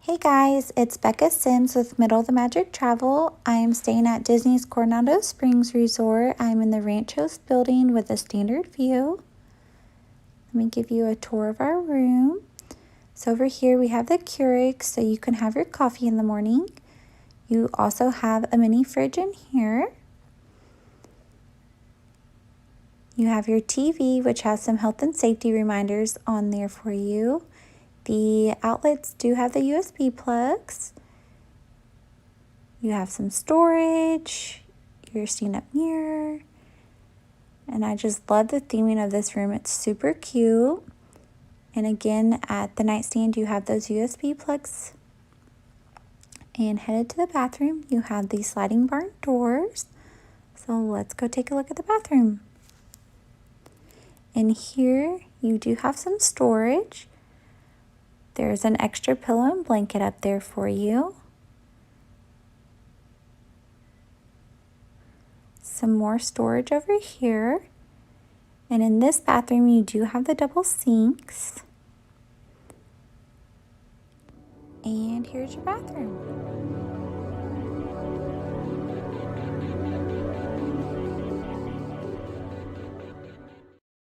Hey guys, it's Becca Sims with Middle of the Magic Travel. I am staying at Disney's Coronado Springs Resort. I'm in the Ranchos building with a standard view. Let me give you a tour of our room. So over here we have the Keurig so you can have your coffee in the morning. You also have a mini fridge in here. You have your TV, which has some health and safety reminders on there for you. The outlets do have the USB plugs. You have some storage, your stand-up mirror, and I just love the theming of this room. It's super cute. And again, at the nightstand, you have those USB plugs. And headed to the bathroom, you have these sliding barn doors. So let's go take a look at the bathroom. In here, you do have some storage. There's an extra pillow and blanket up there for you. Some more storage over here. And in this bathroom, you do have the double sinks. And here's your bathroom.